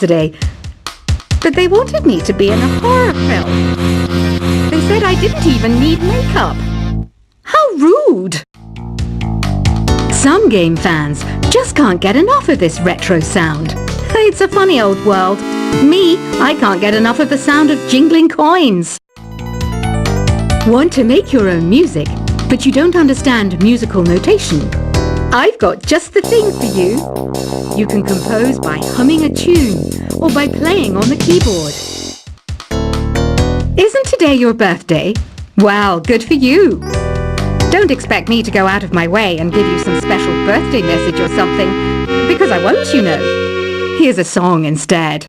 yesterday, but they wanted me to be in a horror film. They said I didn't even need makeup. How rude! Some game fans just can't get enough of this retro sound. It's a funny old world. Me, I can't get enough of the sound of jingling coins. Want to make your own music, but you don't understand musical notation? I've got just the thing for you. You can compose by humming a tune or by playing on the keyboard. Isn't today your birthday? Well, good for you. Don't expect me to go out of my way and give you some special birthday message or something, because I won't, you know. Here's a song instead.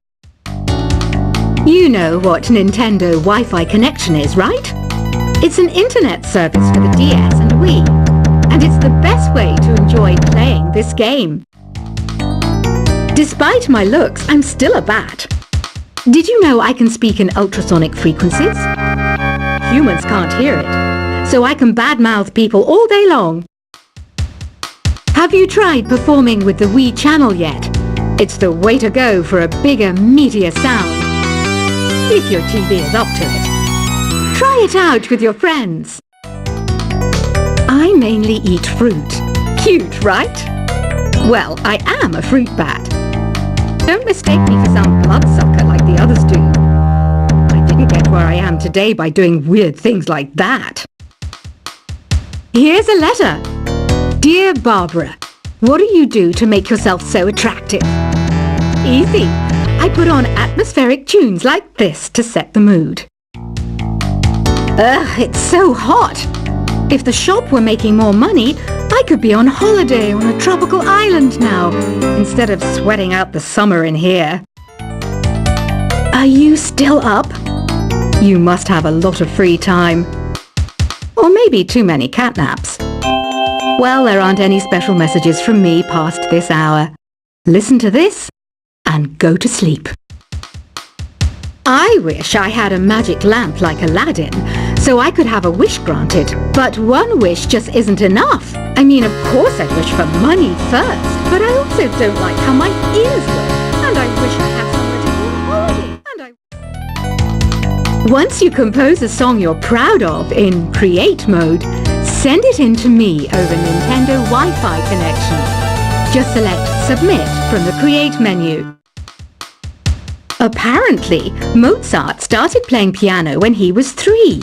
You know what Nintendo Wi-Fi connection is, right? It's an internet service for the DS and Wii, and it's the best way to enjoy playing this game. Despite my looks, I'm still a bat. Did you know I can speak in ultrasonic frequencies? Humans can't hear it, so I can badmouth people all day long. Have you tried performing with the Wii channel yet? It's the way to go for a bigger, meatier sound. If your TV is up to it. Try it out with your friends. I mainly eat fruit. Cute, right? Well, I am a fruit bat. Don't mistake me for some bloodsucker like the others do. I didn't get where I am today by doing weird things like that. Here's a letter. Dear Barbara, what do you do to make yourself so attractive? Easy. I put on atmospheric tunes like this to set the mood. Ugh, it's so hot. If the shop were making more money, I could be on holiday on a tropical island now, instead of sweating out the summer in here. Are you still up? You must have a lot of free time. Or maybe too many catnaps. Well, there aren't any special messages from me past this hour. Listen to this and go to sleep. I wish I had a magic lamp like Aladdin, so I could have a wish granted. But one wish just isn't enough. I mean, of course I'd wish for money first, but I also don't like how my ears look, and I wish I had somewhere to go on holiday. Once you compose a song you're proud of in Create mode, send it in to me over Nintendo Wi-Fi connection. Just select Submit from the Create menu. Apparently, Mozart started playing piano when he was 3.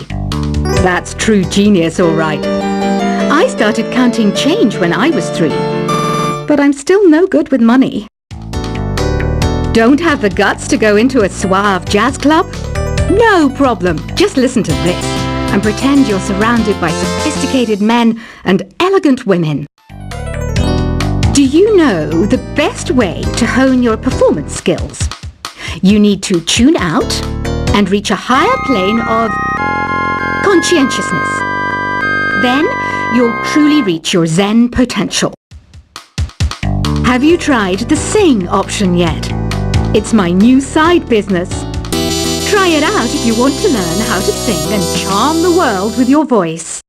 That's true genius, all right. I started counting change when I was 3. But I'm still no good with money. Don't have the guts to go into a suave jazz club? No problem. Just listen to this and pretend you're surrounded by sophisticated men and elegant women. Do you know the best way to hone your performance skills? You need to tune out and reach a higher plane of conscientiousness. Then you'll truly reach your Zen potential. Have you tried the Sing option yet? It's my new side business. Try it out if you want to learn how to sing and charm the world with your voice.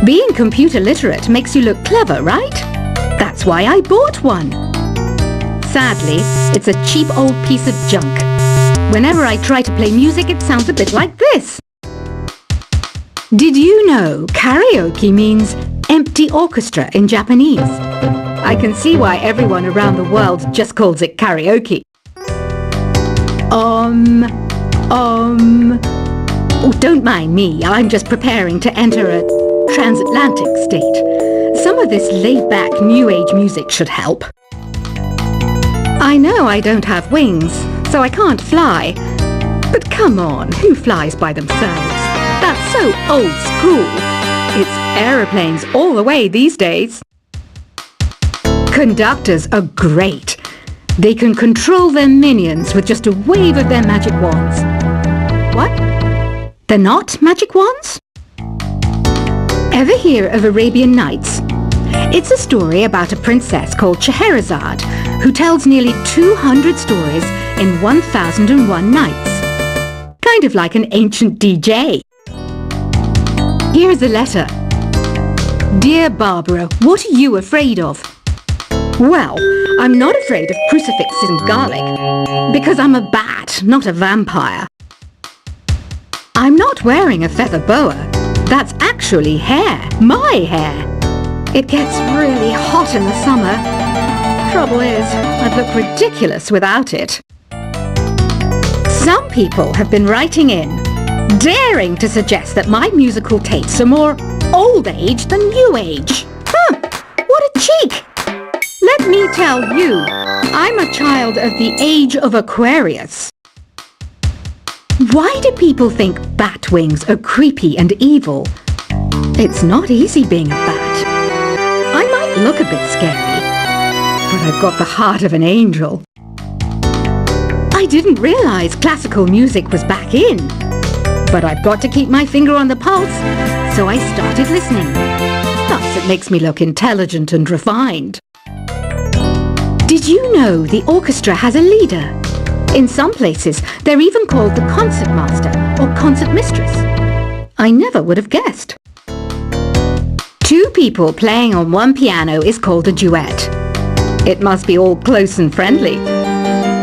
Being computer literate makes you look clever, right? That's why I bought one. Sadly, it's a cheap old piece of junk. Whenever I try to play music, it sounds a bit like this. Did you know karaoke means empty orchestra in Japanese? I can see why everyone around the world just calls it karaoke. Oh, don't mind me. I'm just preparing to enter a transatlantic state. Some of this laid-back New Age music should help. I know I don't have wings, so I can't fly. But come on, who flies by themselves? That's so old school. It's aeroplanes all the way these days. Conductors are great. They can control their minions with just a wave of their magic wands. What? They're not magic wands? Ever hear of Arabian Nights? It's a story about a princess called Scheherazade who tells nearly 200 stories in 1001 nights. Kind of like an ancient DJ. Here's a letter. Dear Barbara, what are you afraid of? Well, I'm not afraid of crucifixes and garlic, because I'm a bat, not a vampire. I'm not wearing a feather boa. That's actually hair, my hair. It gets really hot in the summer. Trouble is, I'd look ridiculous without it. Some people have been writing in, daring to suggest that my musical tastes are more old age than new age. Huh, what a cheek! Let me tell you, I'm a child of the age of Aquarius. Why do people think bat wings are creepy and evil? It's not easy being a bat. I might look a bit scary, but I've got the heart of an angel. I didn't realize classical music was back in, but I've got to keep my finger on the pulse, so I started listening. Thus, it makes me look intelligent and refined. Did you know the orchestra has a leader? In some places, they're even called the concertmaster or concertmistress. I never would have guessed. Two people playing on one piano is called a duet. It must be all close and friendly.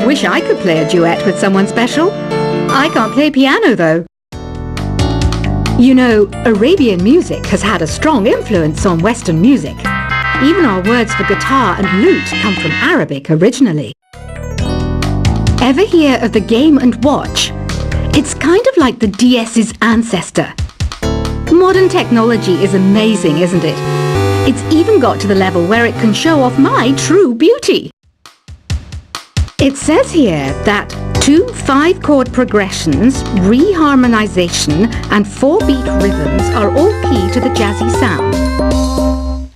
Wish I could play a duet with someone special. I can't play piano though. You know, Arabian music has had a strong influence on Western music. Even our words for guitar and lute come from Arabic originally. Ever hear of the Game & Watch? It's kind of like the DS's ancestor. Modern technology is amazing, isn't it? It's even got to the level where it can show off my true beauty. It says here that 2 5-chord progressions, reharmonization and 4-beat rhythms are all key to the jazzy sound.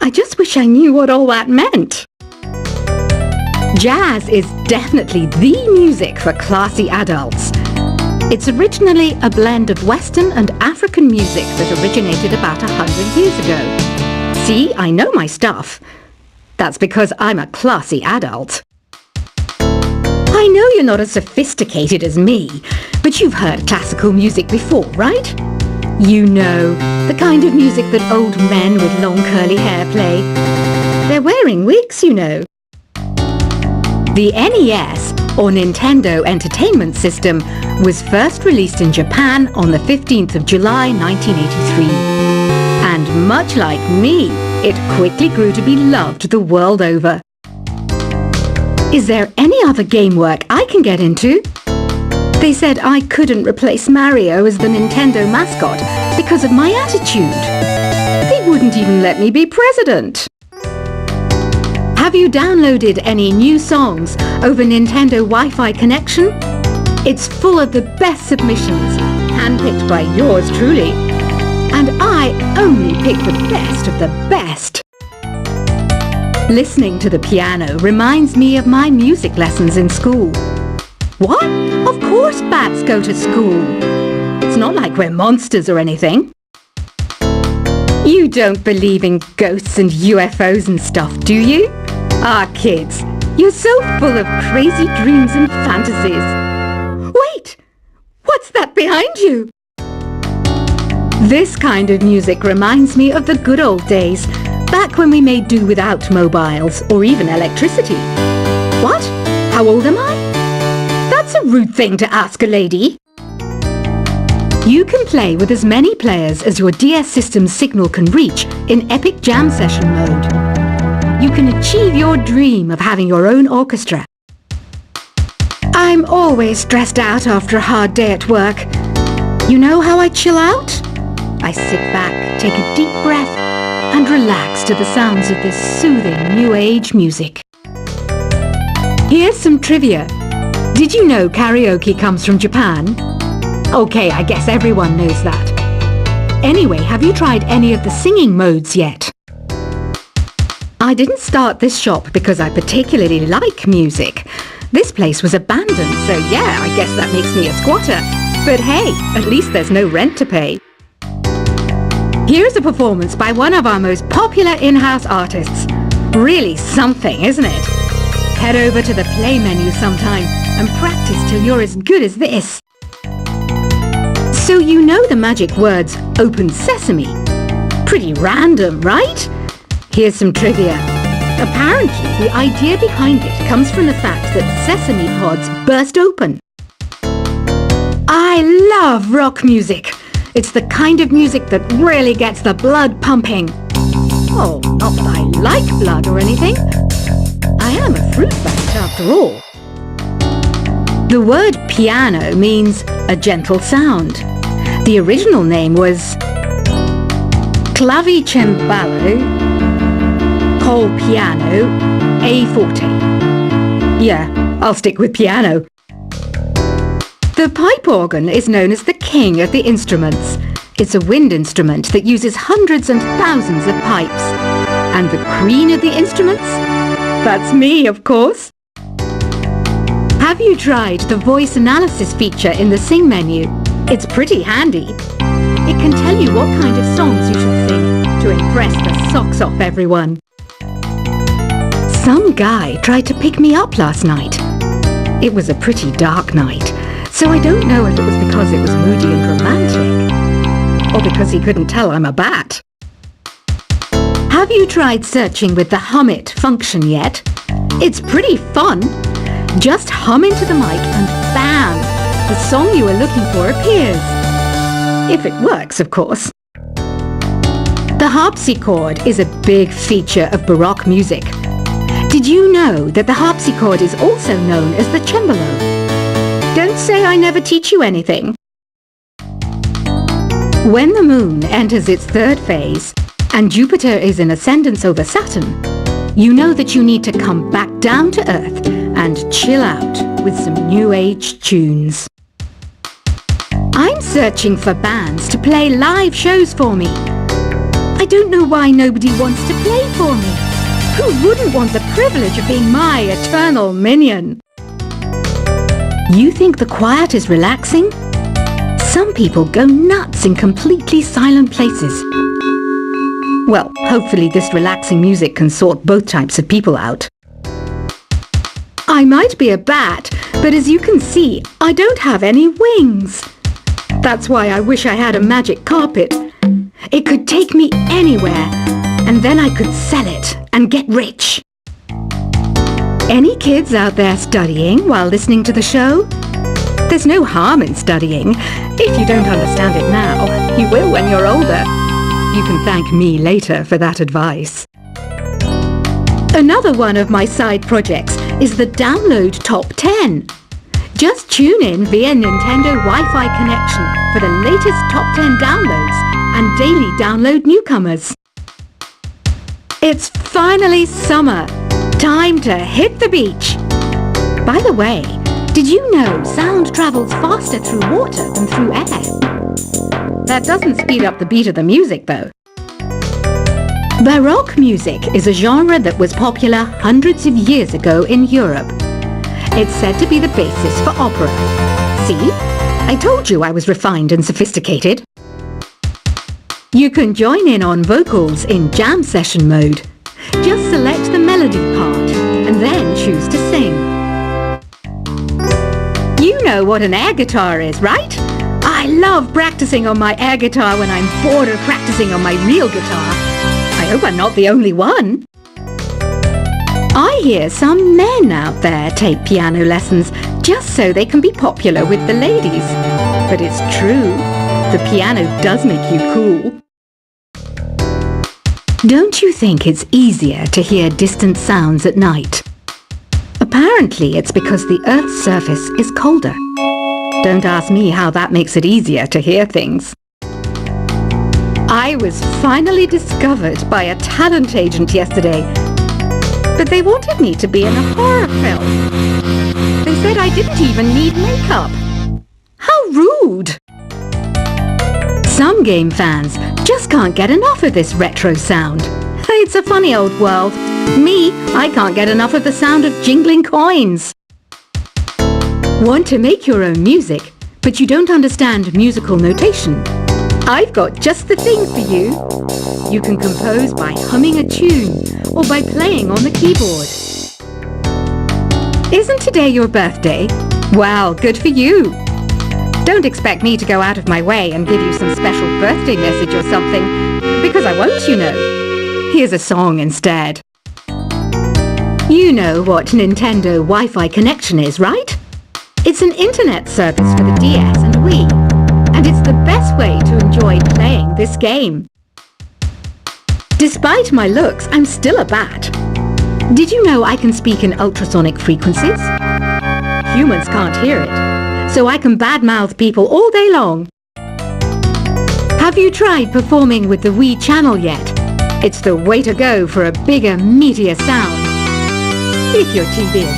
I just wish I knew what all that meant. Jazz is definitely the music for classy adults. It's originally a blend of Western and African music that originated about 100 years ago. See, I know my stuff. That's because I'm a classy adult. I know you're not as sophisticated as me, but you've heard classical music before, right? You know, the kind of music that old men with long curly hair play. They're wearing wigs, you know. The NES, or Nintendo Entertainment System, was first released in Japan on the 15th of July 1983. And much like me, it quickly grew to be loved the world over. Is there any other game work I can get into? They said I couldn't replace Mario as the Nintendo mascot because of my attitude. They wouldn't even let me be president. Have you downloaded any new songs over Nintendo Wi-Fi connection? It's full of the best submissions, handpicked by yours truly. And I only pick the best of the best. Listening to the piano reminds me of my music lessons in school. What? Of course bats go to school. It's not like we're monsters or anything. You don't believe in ghosts and UFOs and stuff, do you? Ah, kids, you're so full of crazy dreams and fantasies. Wait, what's that behind you? This kind of music reminds me of the good old days, back when we made do without mobiles or even electricity. What? How old am I? That's a rude thing to ask a lady. You can play with as many players as your DS system's signal can reach in Epic Jam Session mode. You can achieve your dream of having your own orchestra. I'm always stressed out after a hard day at work. You know how I chill out? I sit back, take a deep breath, and relax to the sounds of this soothing new age music. Here's some trivia. Did you know karaoke comes from Japan? Okay, I guess everyone knows that. Anyway, have you tried any of the singing modes yet? I didn't start this shop because I particularly like music. This place was abandoned, so yeah, I guess that makes me a squatter. But hey, at least there's no rent to pay. Here's a performance by one of our most popular in-house artists. Really something, isn't it? Head over to the play menu sometime and practice till you're as good as this. So you know the magic words "Open Sesame"? Pretty random, right? Here's some trivia. Apparently, the idea behind it comes from the fact that sesame pods burst open. I love rock music. It's the kind of music that really gets the blood pumping. Oh, not that I like blood or anything. I am a fruit bat after all. The word piano means a gentle sound. The original name was clavicembalo col piano a forte. Yeah, I'll stick with piano. The pipe organ is known as the king of the instruments. It's a wind instrument that uses hundreds and thousands of pipes. And the queen of the instruments? That's me, of course. Have you tried the voice analysis feature in the Sing menu? It's pretty handy. It can tell you what kind of songs you should sing to impress the socks off everyone. Some guy tried to pick me up last night. It was a pretty dark night, so I don't know if it was because it was moody and romantic, or because he couldn't tell I'm a bat. Have you tried searching with the hum it function yet? It's pretty fun. Just hum into the mic and bam! The song you are looking for appears. If it works, of course. The harpsichord is a big feature of Baroque music. Did you know that the harpsichord is also known as the cembalo? Don't say I never teach you anything. When the moon enters its third phase and Jupiter is in ascendance over Saturn, you know that you need to come back down to Earth and chill out with some new age tunes. I'm searching for bands to play live shows for me. I don't know why nobody wants to play for me. Who wouldn't want the privilege of being my eternal minion? You think the quiet is relaxing? Some people go nuts in completely silent places. Well, hopefully this relaxing music can sort both types of people out. I might be a bat, but as you can see, I don't have any wings. That's why I wish I had a magic carpet. It could take me anywhere, and then I could sell it and get rich. Any kids out there studying while listening to the show? There's no harm in studying. If you don't understand it now, you will when you're older. You can thank me later for that advice. Another one of my side projects is the Download Top 10. Just tune in via Nintendo Wi-Fi connection for the latest Top 10 downloads and daily download newcomers. It's finally summer. Time to hit the beach. By the way, did you know sound travels faster through water than through air? That doesn't speed up the beat of the music, though. Baroque music is a genre that was popular hundreds of years ago in Europe. It's said to be the basis for opera. See? I told you I was refined and sophisticated. You can join in on vocals in jam session mode. Just select the melody part and then choose to sing. You know what an air guitar is, right? I love practicing on my air guitar when I'm bored of practicing on my real guitar. I hope I'm not the only one. I hear some men out there take piano lessons just so they can be popular with the ladies. But it's true, the piano does make you cool. Don't you think it's easier to hear distant sounds at night? Apparently it's because the Earth's surface is colder. Don't ask me how that makes it easier to hear things. I was finally discovered by a talent agent yesterday, but they wanted me to be in a horror film. They said I didn't even need makeup. How rude! Some game fans just can't get enough of this retro sound. It's a funny old world. Me, I can't get enough of the sound of jingling coins. Want to make your own music, but you don't understand musical notation? I've got just the thing for you. You can compose by humming a tune or by playing on the keyboard. Isn't today your birthday? Well, good for you. Don't expect me to go out of my way and give you some special birthday message or something, because I won't, you know. Here's a song instead. You know what Nintendo Wi-Fi connection is, right? It's an internet service for the DS and Wii, and it's the best way to enjoy playing this game. Despite my looks, I'm still a bat. Did you know I can speak in ultrasonic frequencies? Humans can't hear it, so I can badmouth people all day long. Have you tried performing with the Wii channel yet? It's the way to go for a bigger, meatier sound. If your TV is